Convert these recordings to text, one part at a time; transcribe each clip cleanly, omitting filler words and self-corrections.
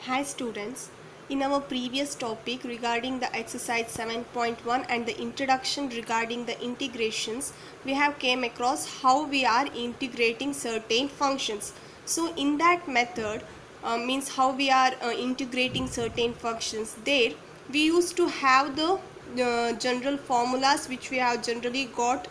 Hi students, in our previous topic regarding the exercise 7.1 and the introduction regarding the integrations, we have came across how we are integrating certain functions. So in that method means how we are integrating certain functions. There we used to have the general formulas which we have generally got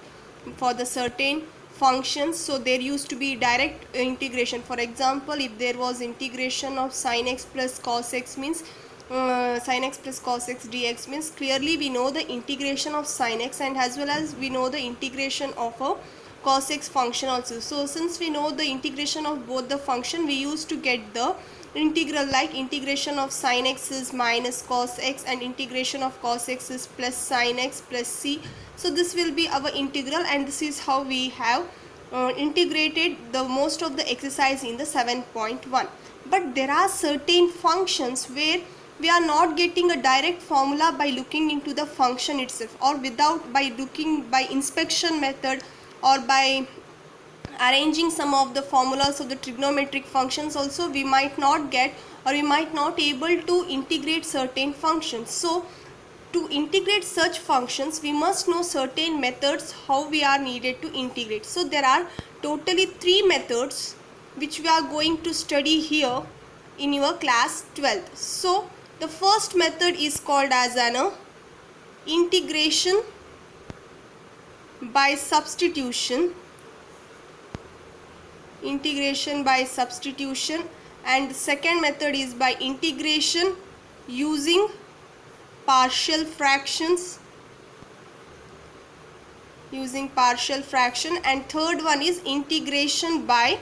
for the certain functions. So there used to be direct integration. For example, if there was integration of sin x plus cos x means sin x plus cos x dx means clearly we know the integration of sin x, and as well as we know the integration of a cos x function also. So since we know the integration of both the function, we used to get the integral, like integration of sin x is minus cos x and integration of cos x is plus sin x plus c. So this will be our integral, and this is how we have integrated the most of the exercise in the 7.1. But there are certain functions where we are not getting a direct formula by looking into the function itself, or without by looking by inspection method, or by arranging some of the formulas of the trigonometric functions also we might not get, or we might not able to integrate certain functions. So to integrate such functions we must know certain methods how we are needed to integrate. So there are totally 3 methods which we are going to study here in your class 12th. So the first method is called as an integration by substitution. Integration by substitution. And the second method is by integration using partial fractions. And third one is integration by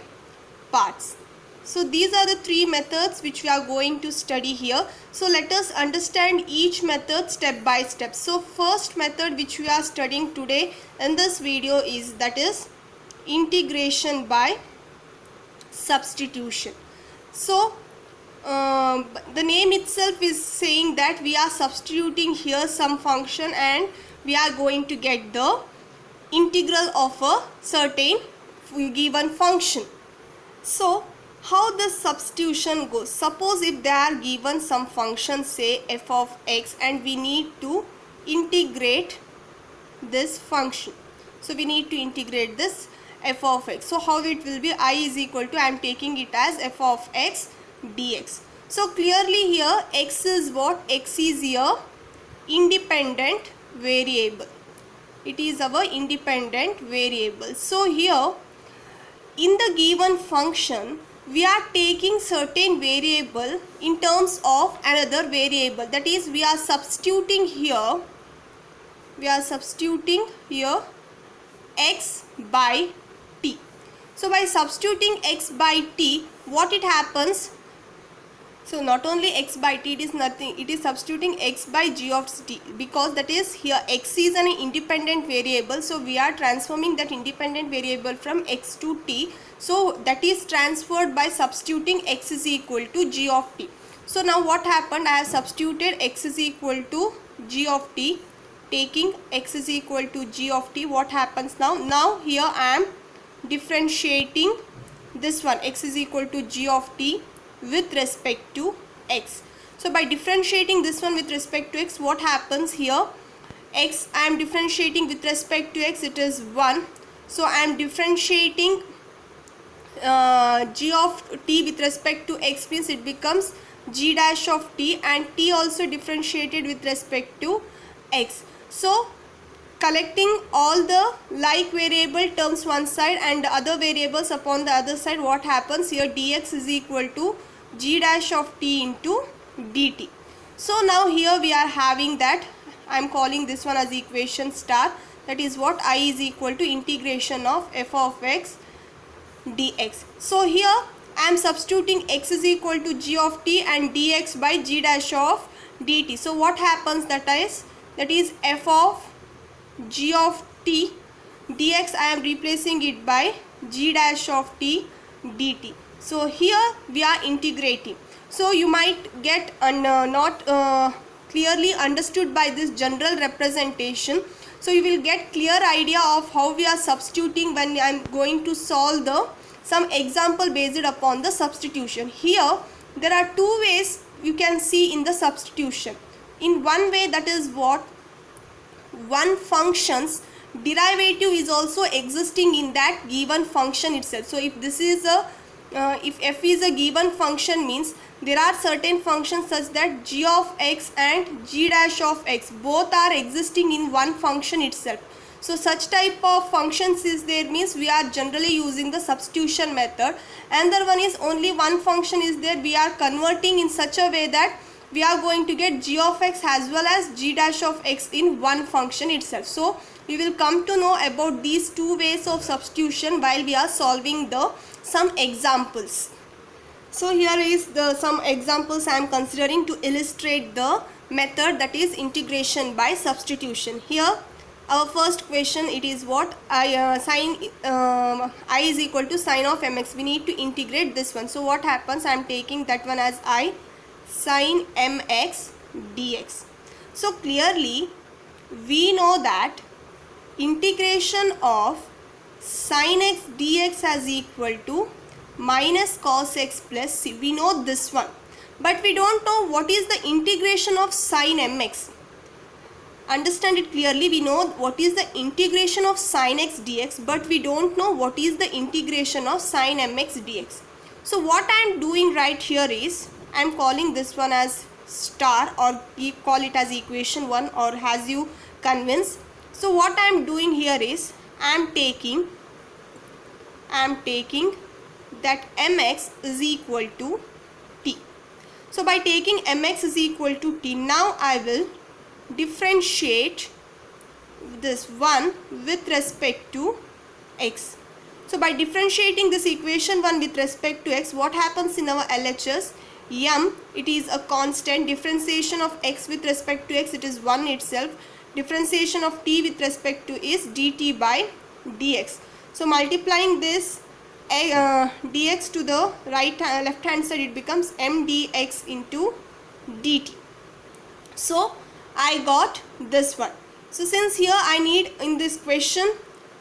parts. So these are the 3 methods which we are going to study here. So let us understand each method step by step. So first method which we are studying today in this video is, that is, integration by substitution. So the name itself is saying that we are substituting here some function and we are going to get the integral of a certain given function. So how the substitution goes? Suppose if they are given some function, say f of x, and we need to integrate this function. So we need to integrate this f of x. So how it will be? I is equal to, I am taking it as f of x dx. So clearly here x is what? X is here independent variable. It is our independent variable. So here in the given function we are taking certain variable in terms of another variable. That is, we are substituting here x by t. So by substituting x by t, what it happens? So not only x by t, it is nothing, it is substituting x by g of t, because that is, here x is an independent variable. So we are transforming that independent variable from x to t. So that is transferred by substituting x is equal to g of t. So now what happened? I have substituted x is equal to g of t, taking x is equal to g of t. What happens now? Now here I am differentiating this one, x is equal to g of t, with respect to x. So by differentiating this one with respect to x, what happens here? X, I am differentiating with respect to x, it is 1. So I am differentiating g of t with respect to x, means it becomes g dash of t, and t also differentiated with respect to x. So collecting all the like variable terms one side and the other variables upon the other side, what happens here? Dx is equal to g dash of t into dt. So now here we are having that, I am calling this one as equation star. That is what? I is equal to integration of f of x dx. So here I am substituting x is equal to g of t and dx by g dash of dt. So what happens? That is f of g of t dx, I am replacing it by g dash of t dt. So here we are integrating. So you might get not clearly understood by this general representation. So you will get clear idea of how we are substituting when I am going to solve the some example based upon the substitution. Here there are two ways you can see in the substitution. In one way, that is what one function's derivative is also existing in that given function itself. So if this is a if f is a given function, means there are certain functions such that g of x and g dash of x both are existing in one function itself. So such type of functions is there, means we are generally using the substitution method. Another one is only one function is there, we are converting in such a way that we are going to get g of x as well as g dash of x in one function itself. So we will come to know about these two ways of substitution while we are solving some examples. So here is some examples I am considering to illustrate the method, that is integration by substitution. Here our first question, it is what I is equal to sine of mx. We need to integrate this one. So what happens, I am taking that one as I sine mx dx. So clearly we know that integration of sine x dx as equal to minus cos x plus c. We know this one, but we don't know what is the integration of sine mx. Understand it clearly. We know what is the integration of sine x dx, but we don't know what is the integration of sine mx dx. So what I am doing right here is, I am calling this one as star, or call it as equation 1, or as you convince. So what I am doing here is, I am taking that mx is equal to t. So by taking mx is equal to t, now I will differentiate this one with respect to x. So by differentiating this equation 1 with respect to x, what happens in our LHS? M, it is a constant. Differentiation of x with respect to x, it is 1 itself. Differentiation of t with respect to is dt by dx. So multiplying this dx to the left hand side, it becomes m dx into dt. So I got this one. So since here I need, in this question,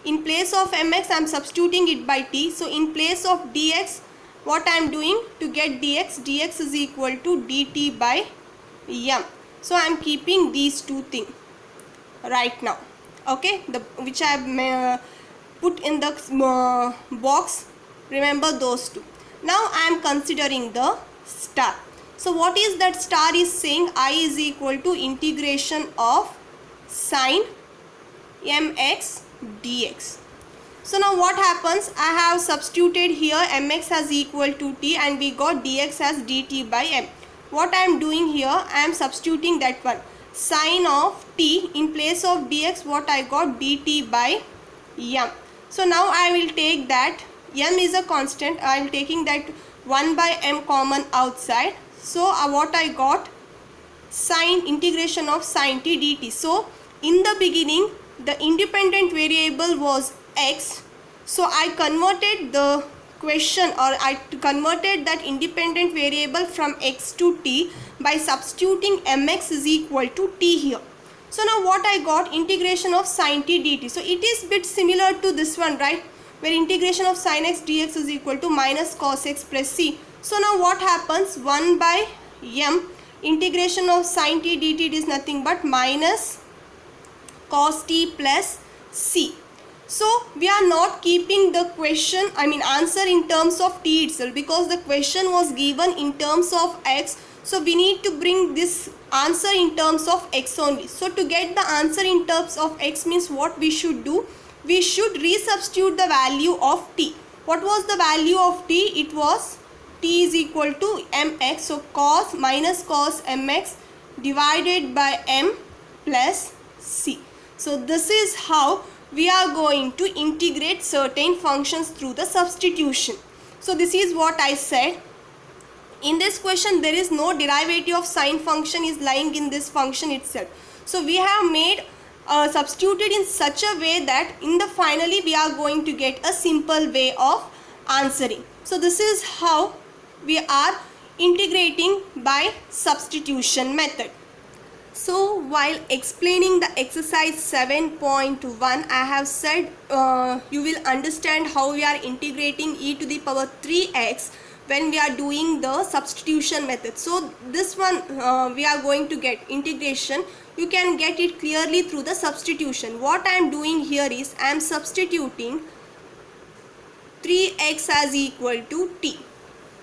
in place of mx I am substituting it by t. So in place of dx, what I am doing to get dx is equal to dt by m. So I am keeping these two things right now, okay, which I have put in the box. Remember those two. Now I am considering the star. So what is that star is saying? I is equal to integration of sine mx dx. So now what happens? I have substituted here mx as equal to t, and we got dx as dt by m. What I am doing here, I am substituting that one, sine of t, in place of dx, what I got, dt by m. So now I will take that, m is a constant, I am taking that 1 by m common outside. So what I got, sine integration of sine t dt. So in the beginning the independent variable was x. So I converted the question, or I converted that independent variable from x to t by substituting mx is equal to t here. So now what I got, integration of sine t dt. So it is bit similar to this one, right, where integration of sine x dx is equal to minus cos x plus c. So now what happens, 1 by m, integration of sine t dt, it is nothing but minus cos t plus c. So we are not keeping the question, answer in terms of t itself, because the question was given in terms of x. So we need to bring this answer in terms of x only. So to get the answer in terms of x means what we should do, we should resubstitute the value of t. What was the value of t? It was t is equal to mx. So cos minus cos mx divided by m plus c. So this is how we are going to integrate certain functions through the substitution. So this is what I said. In this question there is no derivative of sine function is lying in this function itself. So we have made substituted in such a way that in the finally we are going to get a simple way of answering. So this is how we are integrating by substitution method. So while explaining the exercise 7.1, I have said you will understand how we are integrating e to the power 3x when we are doing the substitution method. So this one we are going to get integration. You can get it clearly through the substitution. What I am doing here is I am substituting 3x as equal to t.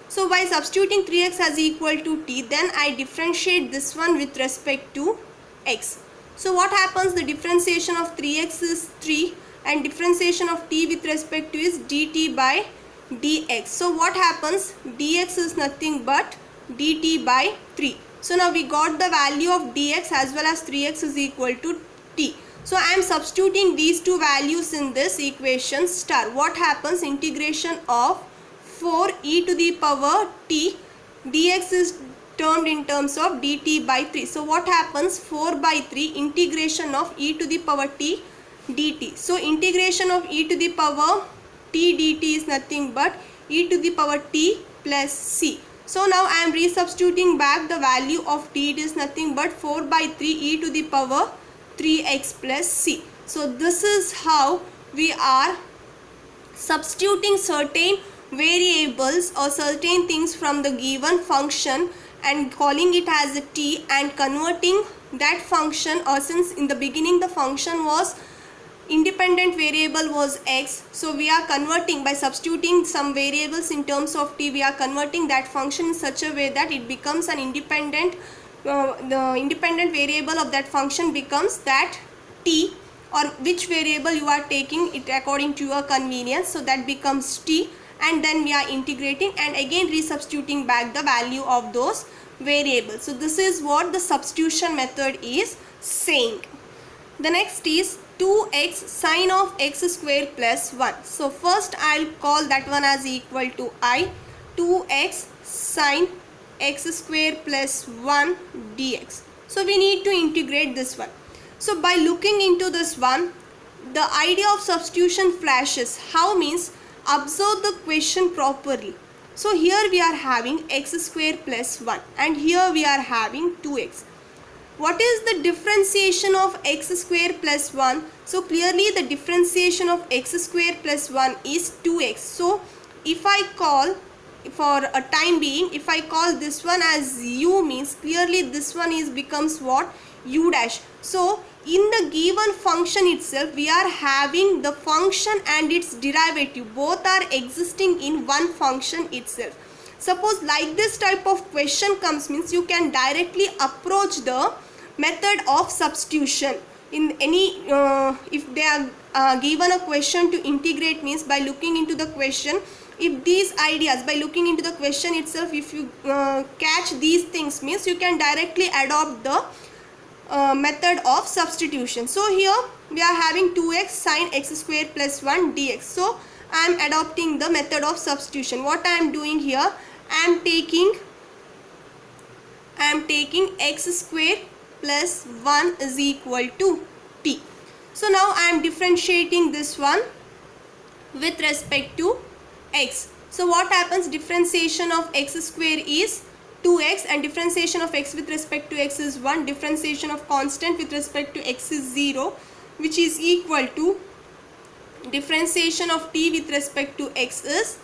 So by substituting 3x as equal to t, then I differentiate this one with respect to x. So what happens? The differentiation of 3x is 3 and differentiation of t with respect to is dt by dx. So what happens? Dx is nothing but dt by 3. So now we got the value of dx as well as 3x is equal to t. So I am substituting these two values in this equation star. What happens? Integration of 4 e to the power t dx is termed in terms of dt by 3. So what happens? 4 by 3 integration of e to the power t dt. So integration of e to the power t dt is nothing but e to the power t plus c. So now I am resubstituting back the value of t. It is nothing but 4 by 3 e to the power 3x plus c. So this is how we are substituting certain variables or certain things from the given function and calling it as a t and converting that function, or since in the beginning the function was independent variable was x, so we are converting by substituting some variables in terms of t. We are converting that function in such a way that it becomes an independent the independent variable of that function becomes that t, or which variable you are taking it according to your convenience, so that becomes t, and then we are integrating and again resubstituting back the value of those variables. So this is what the substitution method is saying. The next is 2x sine of x square plus 1. So first I'll call that one as equal to I. 2x sine x square plus 1 dx. So we need to integrate this one. So by looking into this one, the idea of substitution flashes. How means? Observe the question properly. So here we are having x square plus 1 and here we are having 2x. What is the differentiation of x square plus 1? So clearly the differentiation of x square plus 1 is 2x. So if I call, for a time being, if I call this one as u, means clearly this one is becomes what? U dash. So in the given function itself we are having the function and its derivative, both are existing in one function itself. Suppose like this type of question comes, means you can directly approach the method of substitution in any if they are given a question to integrate, means by looking into the question, if these ideas, by looking into the question itself, if you catch these things, means you can directly adopt the method of substitution. So here we are having 2x sine x square plus 1 dx. So I am adopting the method of substitution. What I am doing here, I am taking x square plus 1 is equal to t. So now I am differentiating this one with respect to x. So what happens? Differentiation of x square is 2x and differentiation of x with respect to x is 1. Differentiation of constant with respect to x is 0, which is equal to differentiation of t with respect to x is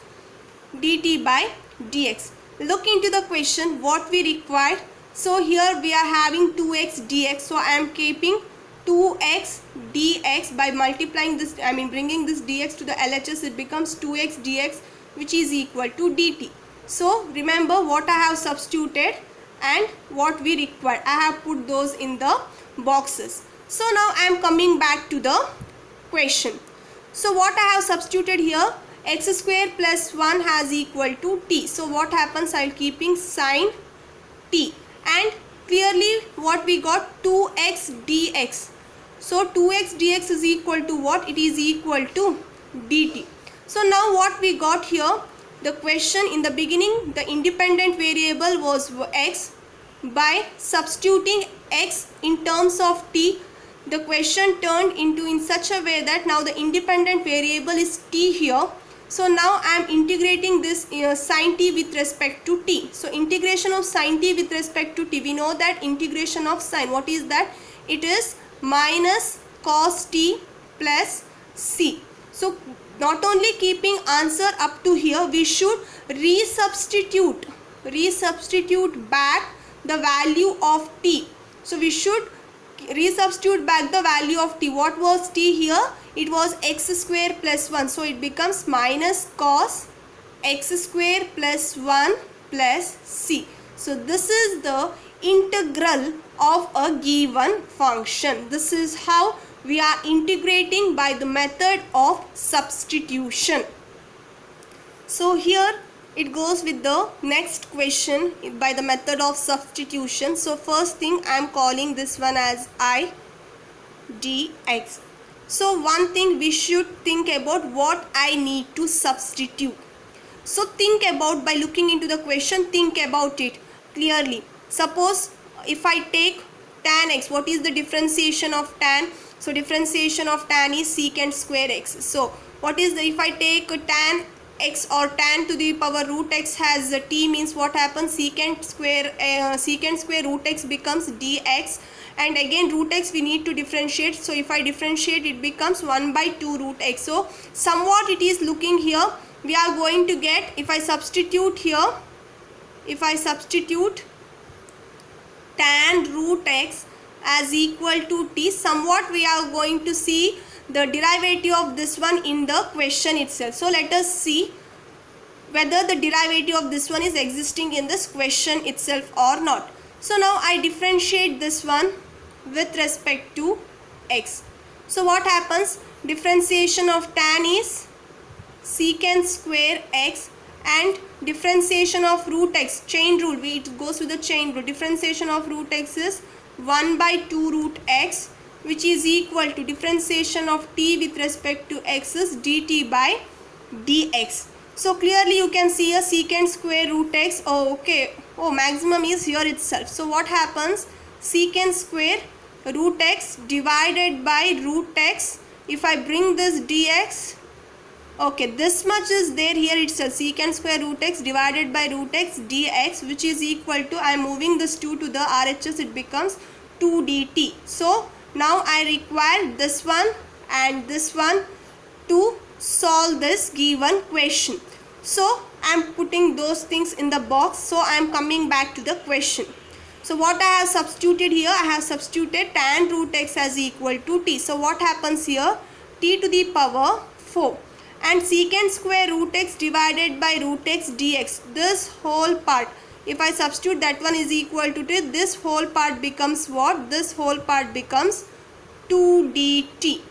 dt by dx. Look into the question what we require. So here we are having 2x dx. So I am keeping 2x dx by multiplying this, I mean bringing this dx to the LHS, it becomes 2x dx, which is equal to dt. So remember what I have substituted and what we require. I have put those in the boxes. So now I am coming back to the question. So what I have substituted here, x square plus 1 has equal to t. So what happens? I am keeping sine t, and clearly what we got, 2x dx. So 2x dx is equal to what? It is equal to dt. So now what we got here, the question in the beginning, the independent variable was x. By substituting x in terms of t, the question turned into in such a way that now the independent variable is t here. So now I am integrating this sin t with respect to t. So integration of sin t with respect to t, we know that integration of sin, what is that? It is minus cos t plus c. So not only keeping answer up to here, we should resubstitute back the value of t. So we should resubstitute back the value of t. What was t here? It was x square plus 1. So it becomes minus cos x square plus 1 plus c. So this is the integral of a given function. This is how we are integrating by the method of substitution. So here it goes with the next question by the method of substitution. So first thing, I am calling this one as I dx. So one thing we should think about, what I need to substitute. So think about, by looking into the question, think about it clearly. Suppose if I take tan x, what is the differentiation of tan? So differentiation of tan is secant square x. So what is the, if I take tan x or tan to the power root x has a t, means what happens? Secant square root x becomes dx, and again root x we need to differentiate. So if I differentiate, it becomes 1 by 2 root x. So somewhat it is looking here, we are going to get, if I substitute here, if I substitute tan root x as equal to t, somewhat we are going to see the derivative of this one in the question itself. So let us see whether the derivative of this one is existing in this question itself or not. So now I differentiate this one with respect to x. So what happens? Differentiation of tan is secant square x, and differentiation of root x, chain rule, it goes with the chain rule. Differentiation of root x is 1 by 2 root x, which is equal to differentiation of t with respect to x is dt by dx. So clearly you can see a secant square root x. Oh, okay. Oh, maximum is here itself. So what happens? Secant square root x divided by root x. If I bring this dx, okay, this much is there here itself, secant square root x divided by root x dx, which is equal to, I am moving this 2 to the RHS, it becomes 2 dt. So now I require this one and this one to solve this given question. So I am putting those things in the box. So I am coming back to the question. So what I have substituted here, I have substituted tan root x as equal to t. So what happens here? T to the power 4. And secant square root x divided by root x dx, this whole part, if I substitute, that one is equal to t, this whole part becomes what? This whole part becomes 2 dt.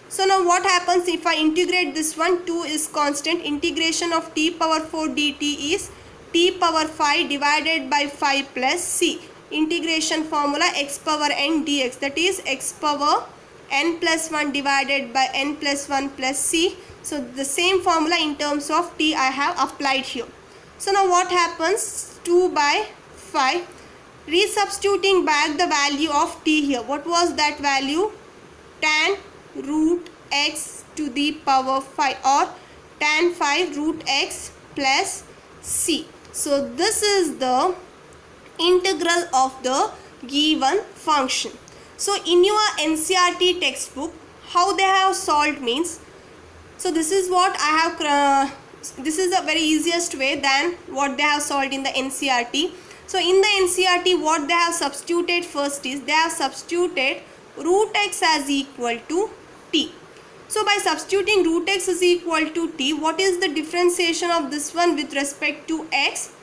So now what happens if I integrate this one? 2 is constant. Integration of t power 4 dt is t power 5 divided by 5 plus c. Integration formula x power n dx, that is x power n plus 1 divided by n plus 1 plus c. So the same formula in terms of t I have applied here. So now what happens? 2 by 5. Resubstituting back the value of t here. What was that value? Tan root x to the power 5, or tan 5 root x plus c. So this is the integral of the given function. So in your NCERT textbook, how they have solved means, so this is what I have, this is the very easiest way than what they have solved in the NCERT. So in the NCERT, what they have substituted first is, they have substituted root x as equal to t. So by substituting root x is equal to t, what is the differentiation of this one with respect to x?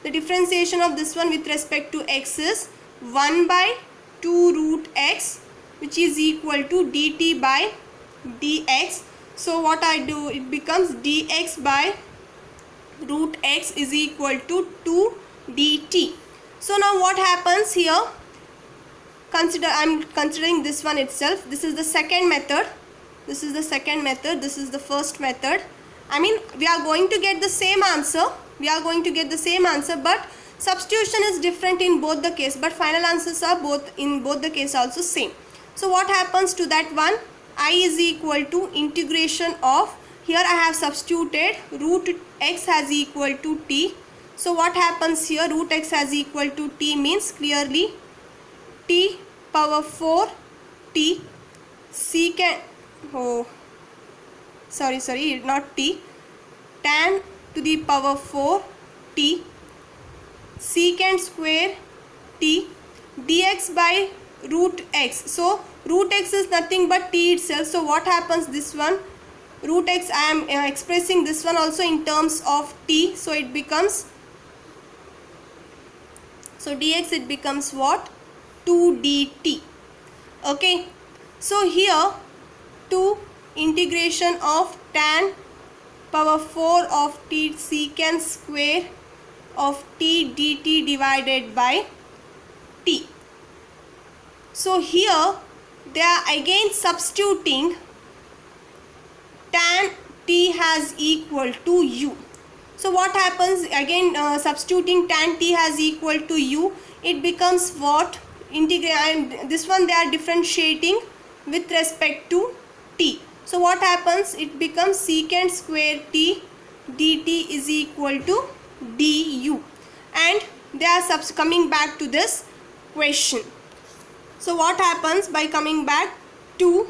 The differentiation of this one with respect to x is 1 by 2 root x, which is equal to dt by dx. So what I do, it becomes dx by root x is equal to 2 dt. So now what happens here? I am considering this one itself. This is the second method. This is the second method. This is the first method. I mean, we are going to get the same answer. We are going to get the same answer, but substitution is different in both the case. But final answers are in both the case also same. So what happens to that one? I is equal to integration of, here I have substituted root x as equal to t. So what happens here? Root x as equal to t means clearly t power 4 t secant, sorry, not t, tan to the power 4 t secant square t dx by root x. So root x is nothing but t itself. So what happens, this one root x, I am expressing this one also in terms of t, so it becomes, so dx it becomes what, 2 dt. Okay, so here 2 integration of tan power 4 of t secant square of t dt divided by t. So here they are again substituting tan t has equal to u. So what happens again, substituting tan t has equal to u, it becomes what, integrate, and this one they are differentiating with respect to t. So what happens, it becomes secant square t dt is equal to du, and they are coming back to this question. So what happens by coming back to,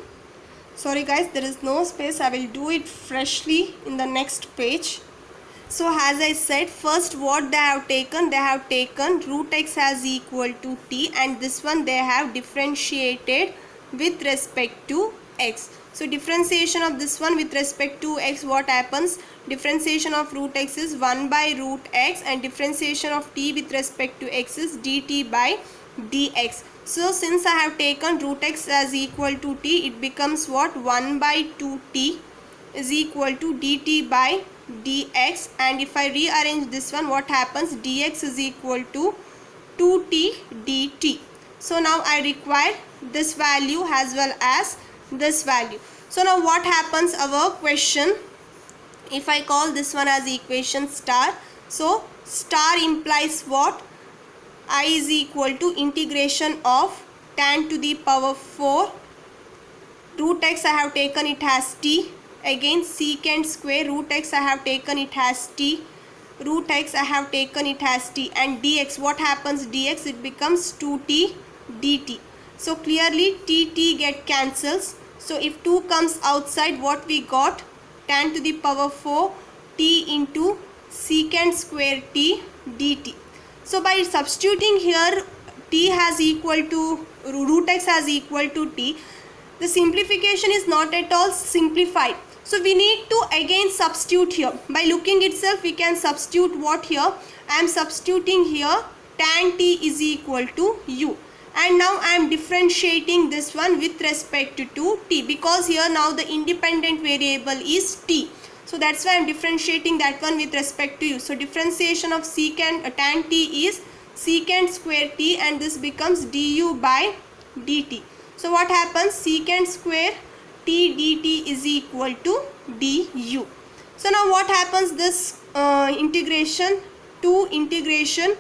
sorry guys, there is no space, I will do it freshly in the next page. So as I said, first what they have taken root x as equal to t, and this one they have differentiated with respect to x. So differentiation of this one with respect to x, what happens, differentiation of root x is 1 by root x, and differentiation of t with respect to x is dt by dx. So since I have taken root x as equal to t, it becomes what, 1 by 2t is equal to dt by dx, and if I rearrange this one, what happens, dx is equal to 2t dt. So now I require this value as well as this value. So now what happens, our question, if I call this one as equation star, so star implies what, I is equal to integration of tan to the power 4 root x I have taken it has t, again secant square root x I have taken it has t, root x I have taken it has t, and dx, what happens, dx it becomes 2t dt. So clearly t get cancels. So if 2 comes outside, what we got, tan to the power 4 t into secant square t dt. So by substituting here t has equal to root x has equal to t, the simplification is not at all simplified. So we need to again substitute here. By looking itself, we can substitute what here, I am substituting here tan t is equal to u, and now I am differentiating this one with respect to t, because here now the independent variable is t. So that's why I am differentiating that one with respect to u. So differentiation of secant tan t is secant square t, and this becomes du by dt. So what happens, secant square t dt is equal to du. So now what happens, this integration, 2 integration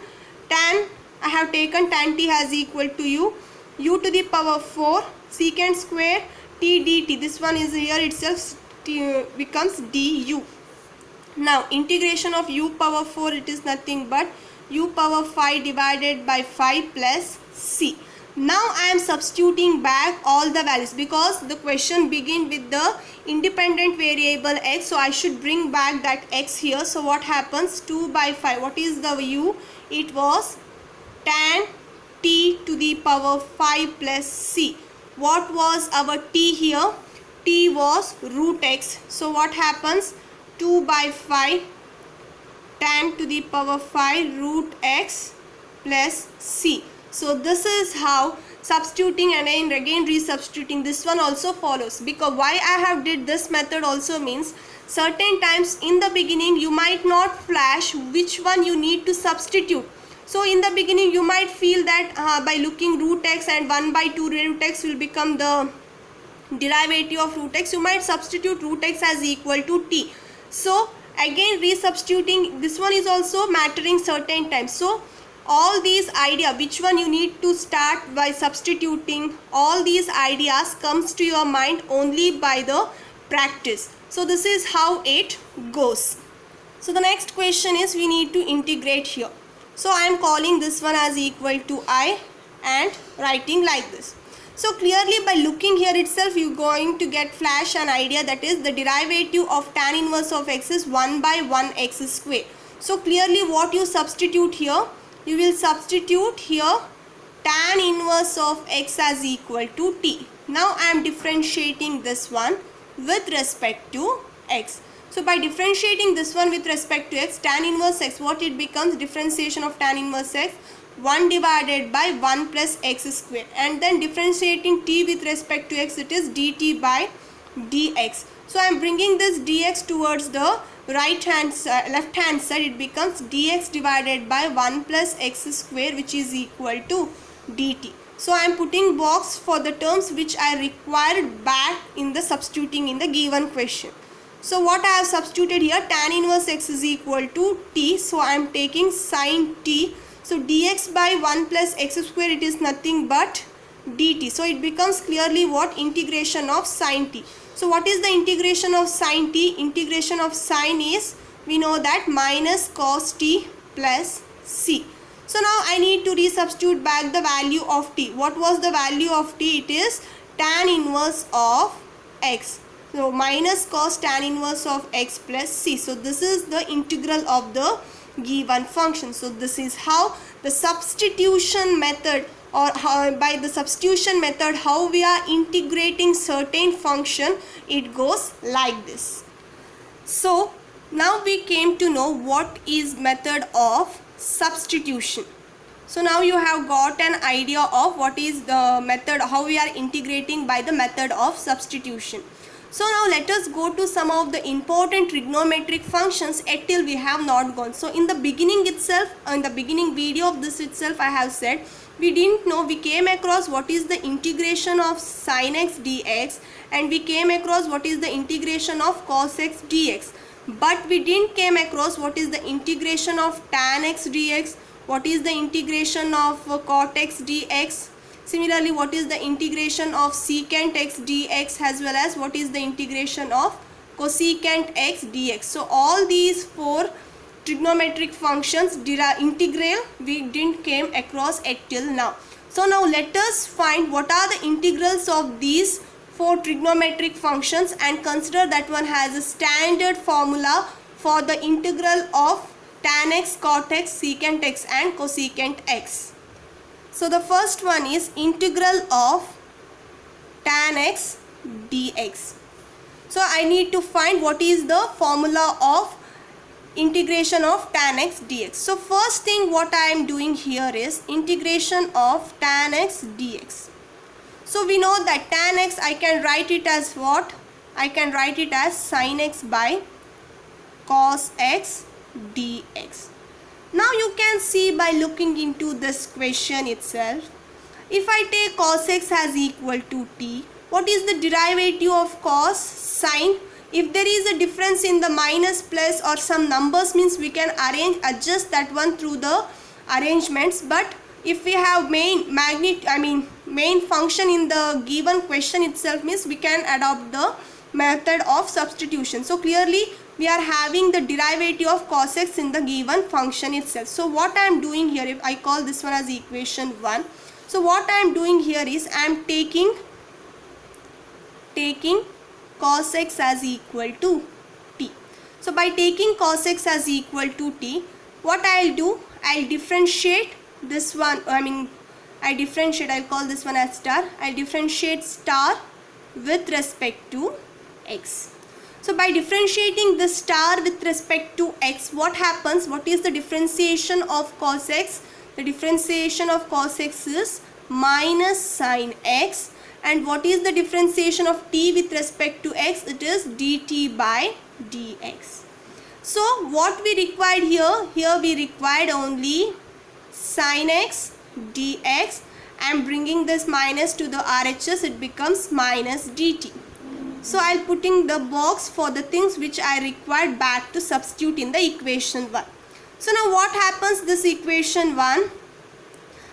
tan, I have taken tan t has equal to u to the power 4 secant square t dt, this one is here itself, becomes du. Now integration of u power 4, it is nothing but u power 5 divided by 5 plus c. Now I am substituting back all the values, because the question begin with the independent variable x, so I should bring back that x here. So what happens, 2 by 5, what is the u, it was tan t to the power 5 plus c. What was our t here, t was root x. So what happens, 2 by 5 tan to the power 5 root x plus c. So this is how substituting and again resubstituting, this one also follows, because why I have did this method also means, certain times in the beginning you might not flash which one you need to substitute. So in the beginning you might feel that by looking root x and 1 by 2 root x will become the derivative of root x, you might substitute root x as equal to t. So again resubstituting, this one is also mattering certain times. So all these idea, which one you need to start by substituting, all these ideas comes to your mind only by the practice. So this is how it goes. So the next question is, we need to integrate here. So I am calling this one as equal to I and writing like this. So clearly by looking here itself, you're going to get flash an idea, that is the derivative of tan inverse of x is 1 by 1x square. So clearly what you substitute here, you will substitute here tan inverse of x as equal to t. Now I am differentiating this one with respect to x. So by differentiating this one with respect to x, tan inverse x, what it becomes, differentiation of tan inverse x, 1 divided by 1 plus x square, and then differentiating t with respect to x, it is dt by dx. So I am bringing this dx towards the left hand side, it becomes dx divided by 1 plus x square, which is equal to dt. So I am putting box for the terms which I required back in the substituting in the given question. So what I have substituted here, tan inverse x is equal to t, so I am taking sin t. So dx by 1 plus x square, it is nothing but dt. So it becomes clearly what, integration of sin t. So what is the integration of sin t? Integration of sin is, we know that, minus cos t plus c. So now I need to resubstitute back the value of t. What was the value of t? It is tan inverse of x. So minus cos tan inverse of x plus c. So this is the integral of the given function. So this is how the substitution method, or how by the substitution method, how we are integrating certain function, it goes like this. So now we came to know what is method of substitution. So now you have got an idea of what is the method, how we are integrating by the method of substitution. So now let us go to some of the important trigonometric functions till we have not gone. So in the beginning itself, in the beginning video of this itself, I have said we didn't know, we came across what is the integration of sin x dx, and we came across what is the integration of cos x dx. But we didn't came across what is the integration of tan x dx, what is the integration of cot x dx. Similarly, what is the integration of secant x dx, as well as what is the integration of cosecant x dx. So all these four trigonometric functions integral we didn't came across till now. So now let us find what are the integrals of these four trigonometric functions, and consider that one has a standard formula for the integral of tan x, cot x, secant x and cosecant x. So the first one is integral of tan x dx. So I need to find what is the formula of integration of tan x dx. So first thing what I am doing here is integration of tan x dx. So we know that tan x, I can write it as what? I can write it as sin x by cos x dx. Now you can see by looking into this question itself, if I take cos x as equal to t, what is the derivative of cos sin? If there is a difference in the minus, plus or some numbers, means we can adjust that one through the arrangements. But if we have main function in the given question itself, means we can adopt the method of substitution. So clearly we are having the derivative of cos x in the given function itself. So what I am doing here, if I call this one as equation 1, so what I am doing here is I am taking cos x as equal to t. So by taking cos x as equal to t, what I will do, I will differentiate this one, I'll call this one as star. I'll differentiate star with respect to x. So by differentiating the star with respect to x, what happens? What is the differentiation of cos x? The differentiation of cos x is minus sin x. And what is the differentiation of t with respect to x? It is dt by dx. So what we required here we required only sin x dx. I am bringing this minus to the RHS, it becomes minus dt. So I'll putting the box for the things which I required back to substitute in the equation 1. So now what happens, this equation 1,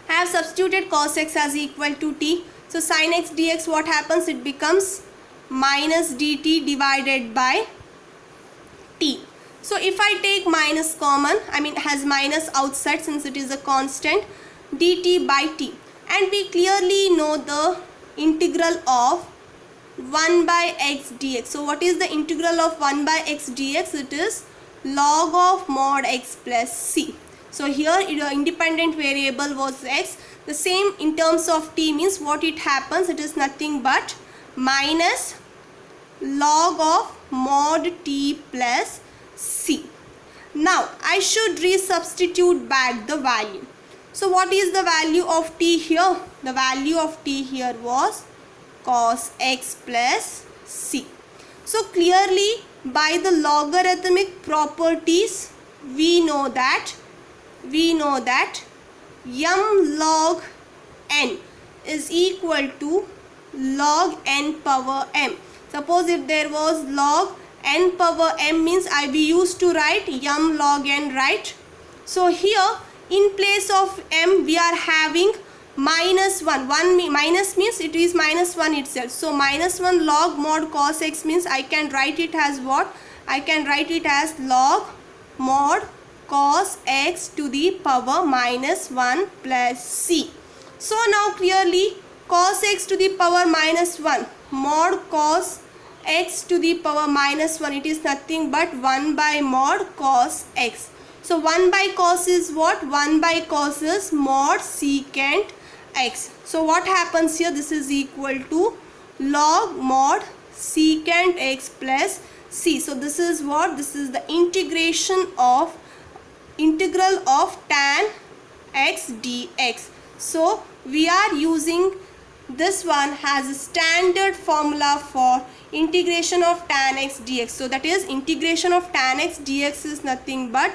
I have substituted cos x as equal to t. So sin x dx, what happens, it becomes minus dt divided by t. So if I take minus common, it has minus outside since it is a constant, dt by t. And we clearly know the integral of 1 by x dx. So what is the integral of 1 by x dx? It is log of mod x plus c. So here your independent variable was x. The same in terms of t means what it happens, it is nothing but minus log of mod t plus c. Now I should resubstitute back the value. So what is the value of t here? The value of t here was cos x plus c. So clearly by the logarithmic properties we know that m log n is equal to log n power m. Suppose if there was log n power m means we used to write m log n, right? So here in place of m we are having minus 1. Minus means it is minus 1 itself. So minus 1 log mod cos x means I can write it as what? I can write it as log mod cos x to the power minus 1 plus c. So now clearly cos x to the power minus 1 mod cos x to the power minus 1, it is nothing but 1 by mod cos x. So 1 by cos is what? 1 by cos is mod secant x. So what happens here? This is equal to log mod secant x plus c. So this is what? This is the integral of tan x dx. So we are using this one as a standard formula for integration of tan x dx. So that is integration of tan x dx is nothing but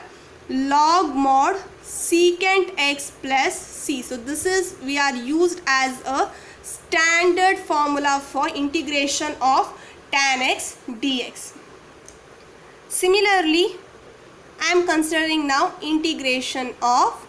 log mod secant x plus c. So this is we are used as a standard formula for integration of tan x dx. Similarly, I am considering now integration of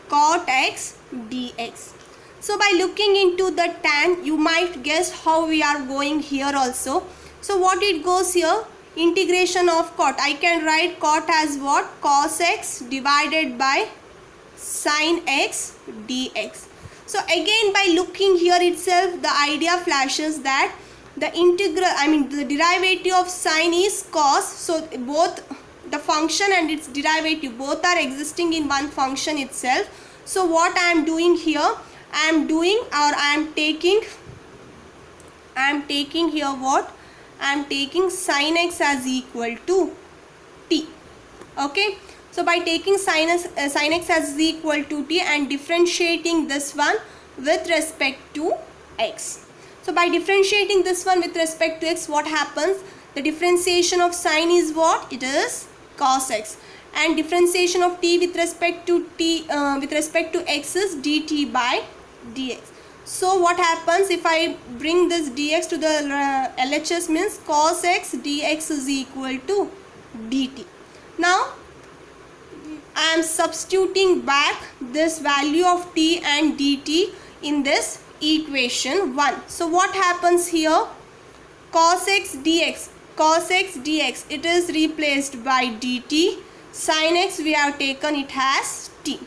cot x dx. So by looking into the tan, you might guess how we are going here also. So what it goes here? Integration of cot. I can write cot as what? Cos x divided by sin x dx. So again by looking here itself, the idea flashes that the the derivative of sin is cos. So both the function and its derivative both are existing in one function itself. So what I am doing here? I am taking here what? I am taking sin x as equal to t. Okay. So by taking sin x as equal to t and differentiating this one with respect to x. So by differentiating this one with respect to x, what happens? The differentiation of sin is what? It is cos x. And differentiation of t with respect to x is dt by dx. So what happens if I bring this dx to the LHS means cos x dx is equal to dt. Now I am substituting back this value of t and dt in this equation 1. So what happens here? Cos x dx, it is replaced by dt. Sin x we have taken it as t.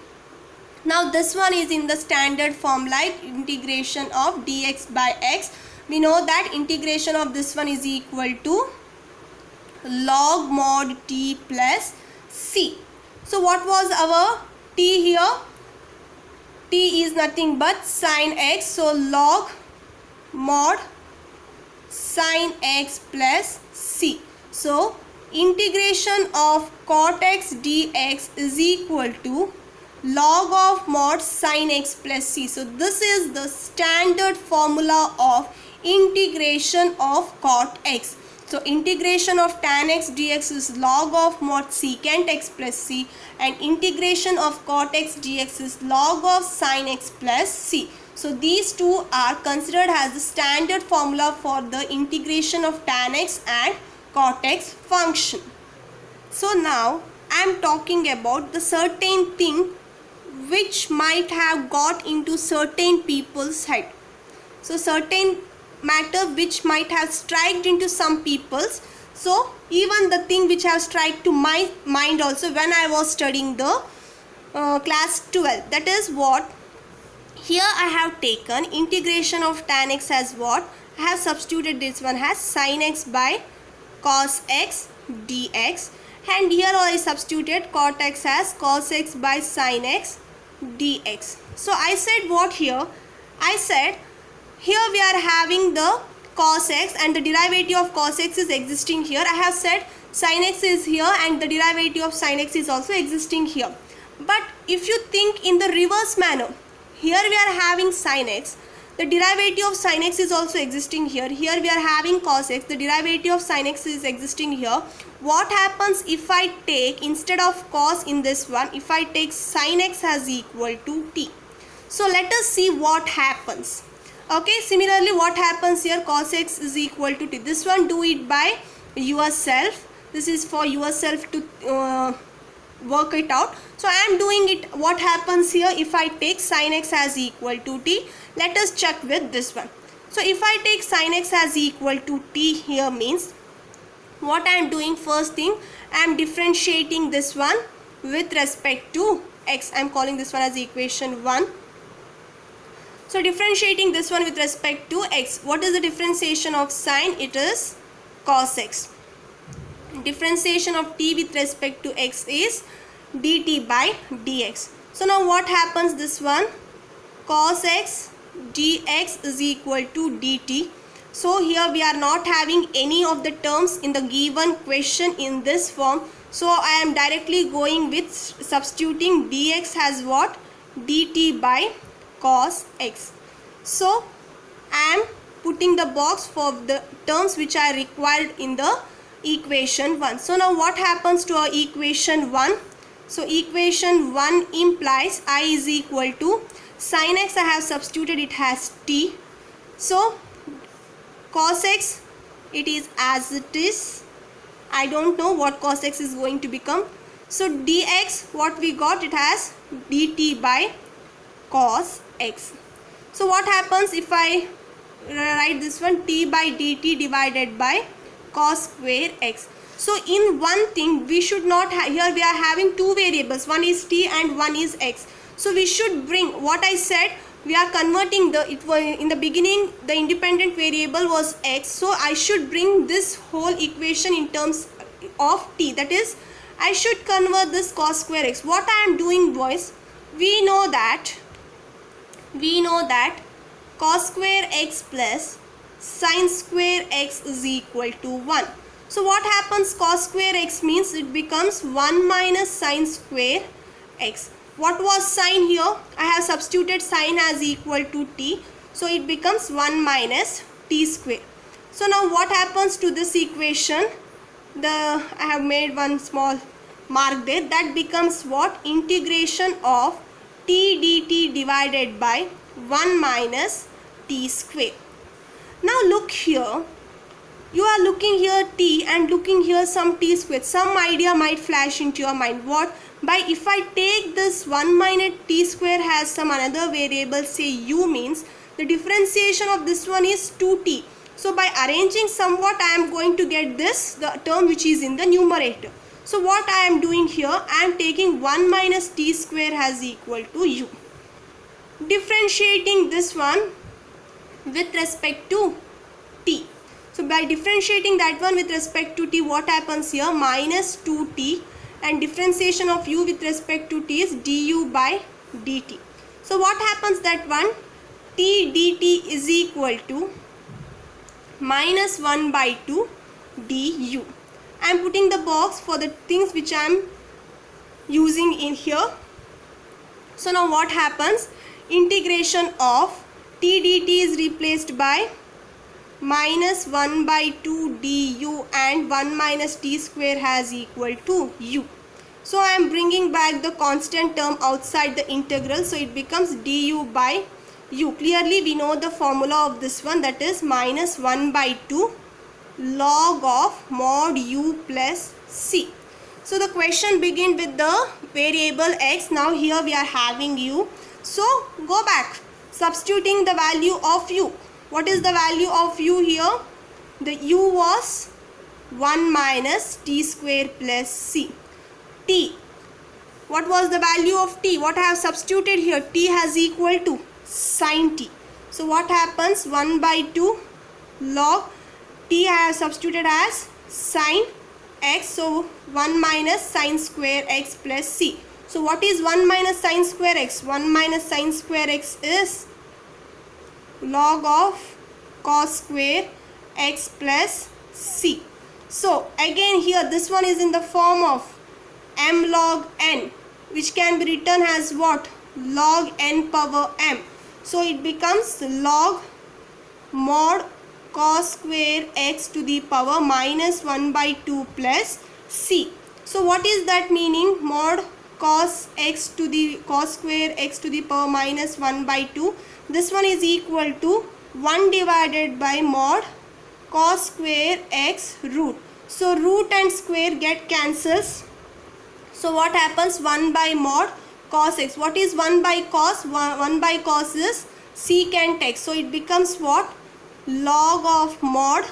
Now this one is in the standard form like integration of dx by x. We know that integration of this one is equal to log mod t plus c. So what was our t here? T is nothing but sin x. So log mod sin x plus c. So integration of cot x dx is equal to log of mod sin x plus c. So this is the standard formula of integration of cot x. So integration of tan x dx is log of mod secant x plus c, and integration of cot x dx is log of sin x plus c. So these two are considered as the standard formula for the integration of tan x and cot x function. So now I am talking about the certain thing which might have got into certain people's head. So certain matter which might have striked into some people's. So even the thing which have strike to my mind also when I was studying the class 12, that is what Here I have taken integration of tan x as what? I have substituted this one as sin x by cos x dx, and here I substituted cot x as cos x by sin x dx. So I said what here? I said here we are having the cos x and the derivative of cos x is existing here. I have said sin x is here and the derivative of sin x is also existing here. But if you think in the reverse manner, here we are having sin x, the derivative of sin x is also existing here. Here we are having cos x, the derivative of sin x is existing here. What happens if I take, instead of cos in this one, if I take sin x as equal to t? So let us see what happens. Okay, similarly what happens here, cos x is equal to t. This one do it by yourself. This is for yourself to work it out. So I am doing it. What happens here if I take sin x as equal to t? Let us check with this one. So if I take sin x as equal to t here means, what I am doing, first thing I am differentiating this one with respect to x. I am calling this one as equation 1. So differentiating this one with respect to x. What is the differentiation of sin? It is cos x. Differentiation of t with respect to x is dt by dx. So now what happens, this one cos x dx is equal to dt. So here we are not having any of the terms in the given question in this form. So I am directly going with substituting dx as what? dt by cos x. So I am putting the box for the terms which are required in the equation 1. So now what happens to our equation 1? So equation 1 implies I is equal to sin x, I have substituted it as t. So cos x, it is as it is. I don't know what cos x is going to become. So dx, what we got, it has dt by cos x. So what happens if I write this one, t by dt divided by cos square x. So in one thing we should not have, here we are having two variables, one is t and one is x. So we should bring, what I said, we are converting the, it was in the beginning the independent variable was x. So I should bring this whole equation in terms of t, that is I should convert this cos square x. What I am doing, boys, we know that cos square x plus sin square x is equal to 1. So what happens, cos square x means it becomes 1 minus sin square x. What was sin here? I have substituted sin as equal to t. So it becomes 1 minus t square. So now what happens to this equation? I have made one small mark there. That becomes what? Integration of t dt divided by 1 minus t square. Now look here. You are looking here t and looking here some t square. Some idea might flash into your mind. What? By if I take this 1 minus t square has some another variable, say u, means the differentiation of this one is 2t. So by arranging somewhat I am going to get this, the term which is in the numerator. So what I am doing here, I am taking 1 minus t square as equal to u. Differentiating this one with respect to t. So by differentiating that one with respect to t, what happens here? Minus 2t, and differentiation of u with respect to t is du by dt. So what happens, that one t dt is equal to minus 1 by 2 du. I am putting the box for the things which I am using in here. So now what happens? Integration of t dt is replaced by minus 1 by 2 du and 1 minus t square has equal to u. So I am bringing back the constant term outside the integral. So it becomes du by u. Clearly we know the formula of this one, that is minus 1 by 2 log of mod u plus c. So the question begin with the variable x. Now here we are having u. So go back, substituting the value of u. What is the value of u here? The u was 1 minus t square plus c. T. What was the value of t? What I have substituted here? T has equal to sin t. So what happens? 1 by 2 log t I have substituted as sin x. So 1 minus sin square x plus c. So what is 1 minus sin square x? 1 minus sin square x is log of cos square x plus c. So again here this one is in the form of m log n, which can be written as what? Log n power m. So it becomes log mod cos square x to the power minus 1 by 2 plus c. So what is that meaning? Mod cos x to the cos square x to the power minus 1 by 2. This one is equal to 1 divided by mod cos square x root. So root and square get cancels. So what happens? 1 by mod cos x. What is 1 by cos? 1 by cos is secant x. So it becomes what? Log of mod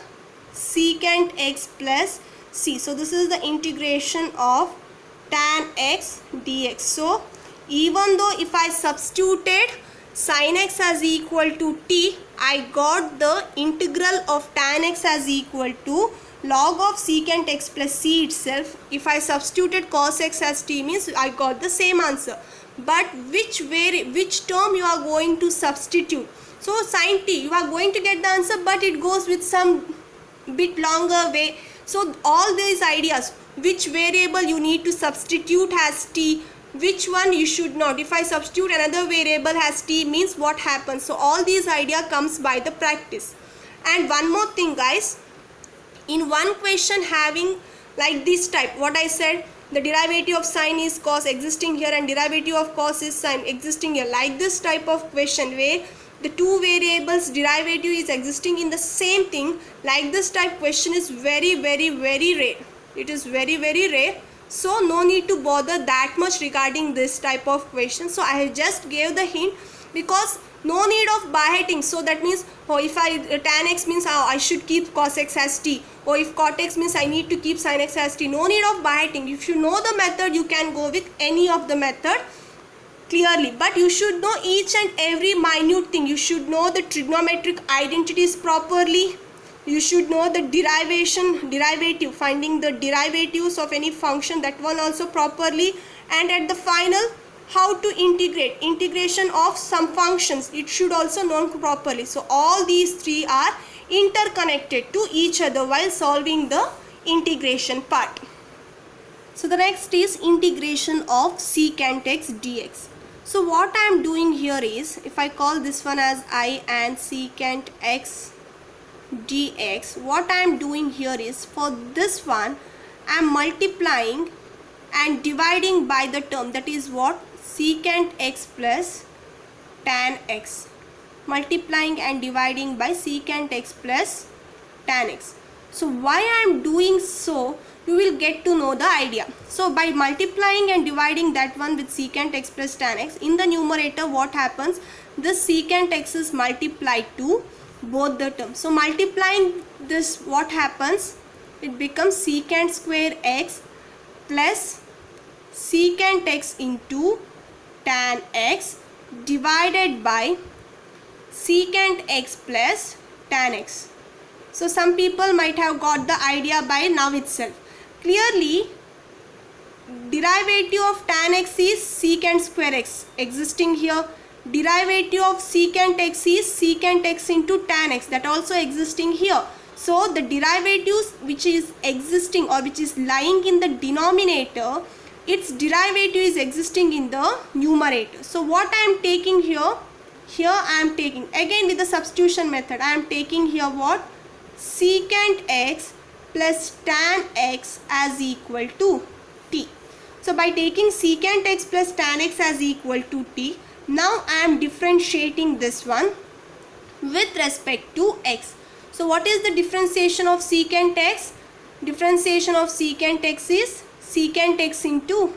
secant x plus c. So this is the integration of tan x dx. So even though if I substituted sin x as equal to t, I got the integral of tan x as equal to log of secant x plus c itself. If I substituted cos x as t, means I got the same answer. But which term you are going to substitute? So sin t, you are going to get the answer, but it goes with some bit longer way. So all these ideas, which variable you need to substitute as t, which one you should not. If I substitute another variable as t, means what happens? So all these idea comes by the practice. And one more thing guys, in one question having like this type, what I said, the derivative of sin is cos existing here and derivative of cos is sin existing here. Like this type of question where the two variables derivative is existing in the same thing, like this type question is very rare. It is very rare. So no need to bother that much regarding this type of question. So I just gave the hint because no need of by-heading. So that means, oh, if I tan x means I should keep cos x as t, or if cot x means I need to keep sin x as t. No need of by-heading. If you know the method, you can go with any of the method clearly, but you should know each and every minute thing. You should know the trigonometric identities properly. You should know the derivative, finding the derivatives of any function, that one also properly. And at the final, how to integrate, integration of some functions, it should also known properly. So all these three are interconnected to each other while solving the integration part. So the next is integration of secant x dx. So what I am doing here is, if I call this one as I and secant x dx, what I am doing here is, for this one I am multiplying and dividing by the term, that is what? Secant x plus tan x. Multiplying and dividing by secant x plus tan x. So why I am doing so, you will get to know the idea. So by multiplying and dividing that one with secant x plus tan x, in the numerator what happens? This secant x is multiplied to both the terms. So multiplying this, what happens? It becomes secant square x plus secant x into tan x divided by secant x plus tan x. So some people might have got the idea by now itself. Clearly, derivative of tan x is secant square x existing here. Derivative of secant x is secant x into tan x, that also existing here. So the derivatives which is existing or which is lying in the denominator, its derivative is existing in the numerator. So what I am taking here? Here I am taking, again with the substitution method, I am taking here what? Secant x plus tan x as equal to t. So by taking secant x plus tan x as equal to t, now I am differentiating this one with respect to x. So what is the differentiation of secant x? Differentiation of secant x is secant x into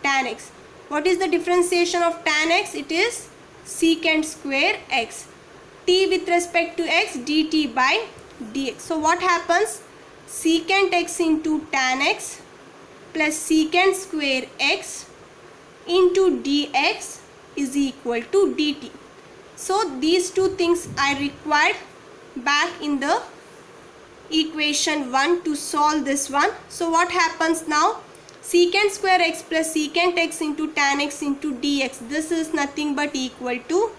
tan x. What is the differentiation of tan x? It is secant square x. T with respect to x, dt by dx. So what happens? Secant x into tan x plus secant square x into dx is equal to dt. So these two things I required back in the equation 1 to solve this one. So what happens now? Secant square x plus secant x into tan x into dx. This is nothing but equal to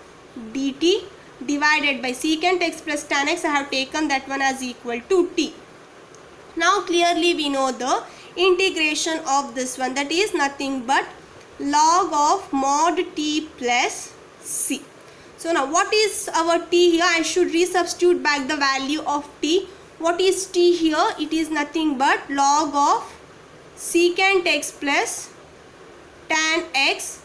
dt divided by secant x plus tan x. I have taken that one as equal to t. Now clearly we know the integration of this one, that is nothing but log of mod t plus c. So now what is our t here? I should resubstitute back the value of t. What is t here? It is nothing but log of secant x plus tan x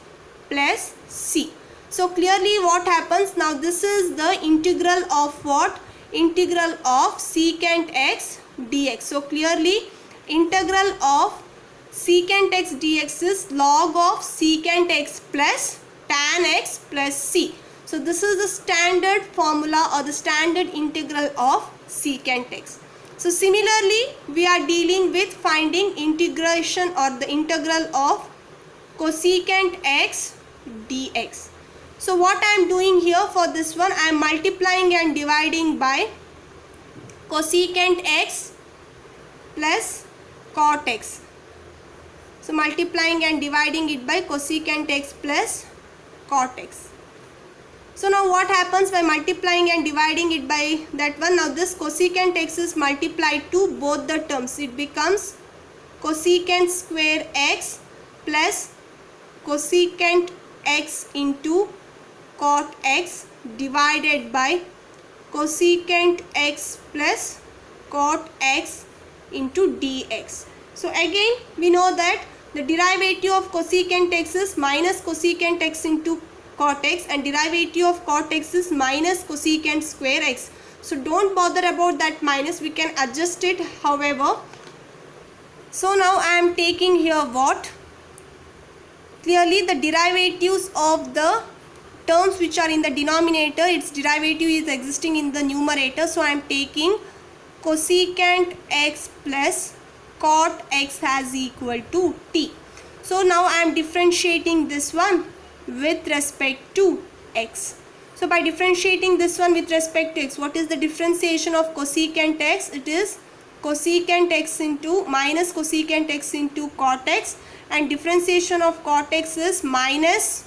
plus c. So clearly what happens now, this is the integral of what? Integral of secant x dx. So clearly integral of secant x dx is log of secant x plus tan x plus c. So this is the standard formula or the standard integral of secant x. So similarly we are dealing with finding integration or the integral of cosecant x dx. So what I am doing here for this one, I am multiplying and dividing by cosecant x plus cot x. So multiplying and dividing it by cosecant x plus cot x. So now what happens by multiplying and dividing it by that one? Now this cosecant x is multiplied to both the terms. It becomes cosecant square x plus cosecant x into cot x divided by cosecant x plus cot x into dx. So again we know that the derivative of cosecant x is minus cosecant x into cot x, and derivative of cot x is minus cosecant square x. So don't bother about that minus, we can adjust it however. So now I am taking here what? Clearly the derivatives of the terms which are in the denominator, its derivative is existing in the numerator. So I am taking cosecant x plus cot x as equal to t. So now I am differentiating this one with respect to x. So by differentiating this one with respect to x, what is the differentiation of cosecant x? It is cosecant x into minus cosecant x into cot x, and differentiation of cot x is minus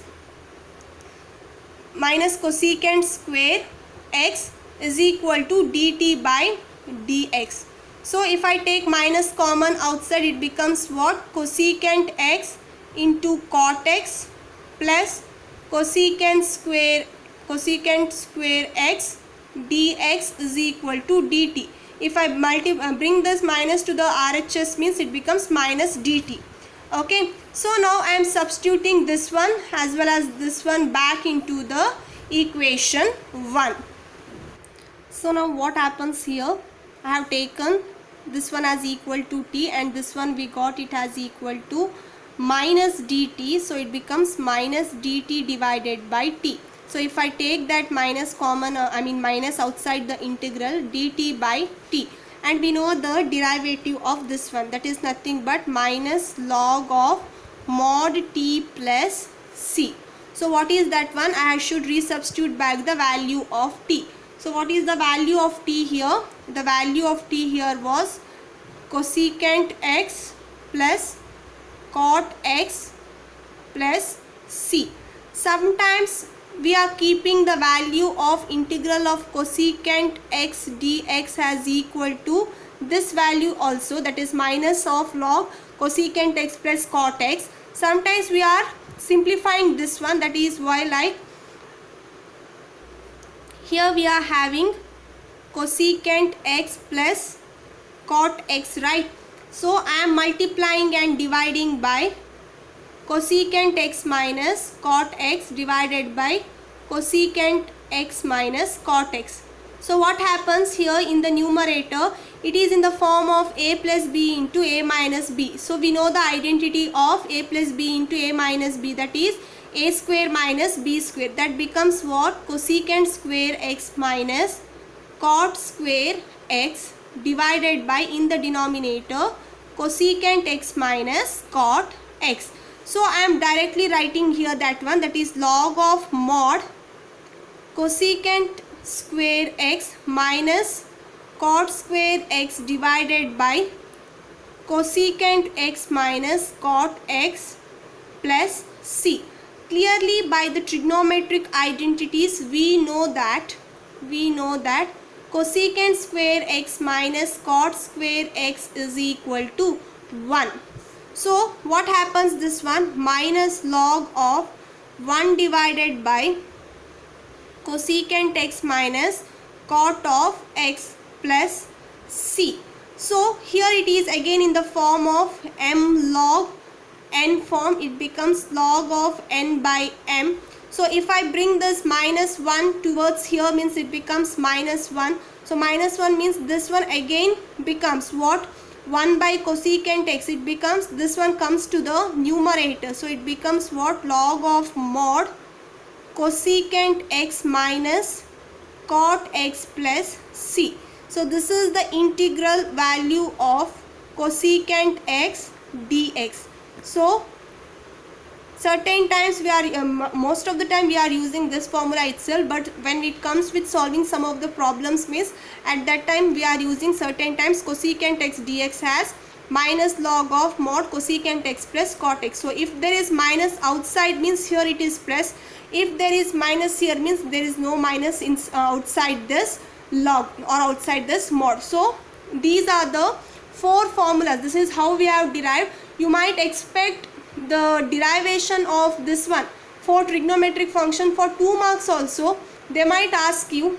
cosecant square x is equal to dt by dx. So if I take minus common outside, it becomes what? Cosecant x into cot x plus cosecant square x dx is equal to dt. If I bring this minus to the RHS, means it becomes minus dt. Okay, so now I am substituting this one as well as this one back into the equation 1. So now what happens here? I have taken this one as equal to t, and this one we got it as equal to minus dt. So it becomes minus dt divided by t. So if I take that minus common, minus outside the integral, dt by t, and we know the derivative of this one, that is nothing but minus log of mod t plus c. So what is that one? I should resubstitute back the value of t. So what is the value of t here? The value of t here was cosecant x plus cot x plus c. Sometimes we are keeping the value of integral of cosecant x dx as equal to this value also, that is minus of log cosecant x plus cot x. Sometimes we are simplifying this one, that is why, like here we are having cosecant x plus cot x, right? So I am multiplying and dividing by cosecant x minus cot x divided by cosecant x minus cot x. So what happens here in the numerator? It is in the form of a plus b into a minus b. So we know the identity of a plus b into a minus b, that is a square minus b square. That becomes what? Cosecant square x minus cot square x divided by, in the denominator, cosecant x minus cot x. So I am directly writing here that one, that is log of mod cosecant square x minus cot square x divided by cosecant x minus cot x plus c. Clearly by the trigonometric identities we know that cosecant square x minus cot square x is equal to 1. So what happens, this one minus log of 1 divided by cosecant x minus cot of x plus c. So here it is again in the form of m log n form, it becomes log of n by m. So if I bring this minus 1 towards here means it becomes minus 1. So minus 1 means this one again becomes what? 1 by cosecant x. It becomes, this one comes to the numerator. So it becomes what? Log of mod cosecant x minus cot x plus c. So this is the integral value of cosecant x dx. So certain times we are most of the time we are using this formula itself, but when it comes with solving some of the problems means at that time we are using certain times cosecant x dx has minus log of mod cosecant x plus cot x. So if there is minus outside means here it is plus. If there is minus here means there is no minus in outside this log or outside this mod. So these are the 4 formulas. This is how we have derived. You might expect the derivation of this one for trigonometric function for 2 marks also. They might ask you,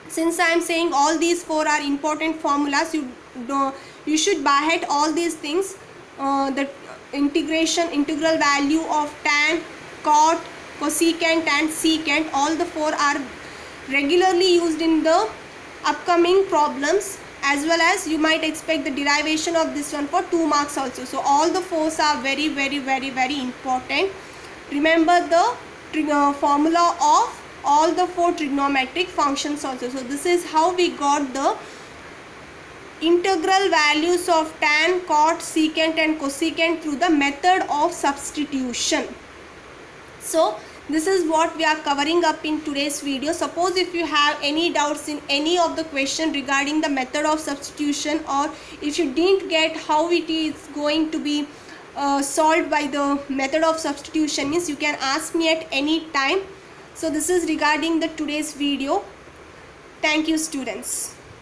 since I am saying all these 4 are important formulas, you should by heart all these things. The integral value of tan, cot, cosecant and secant, all the 4 are regularly used in the upcoming problems, as well as you might expect the derivation of this one for 2 marks also. So all the 4s are very important. Remember the formula of all the 4 trigonometric functions also. So this is how we got the integral values of tan, cot, secant and cosecant through the method of substitution. So this is what we are covering up in today's video. Suppose if you have any doubts in any of the question regarding the method of substitution, or if you didn't get how it is going to be solved by the method of substitution means, you can ask me at any time. So this is regarding the today's video. Thank you students.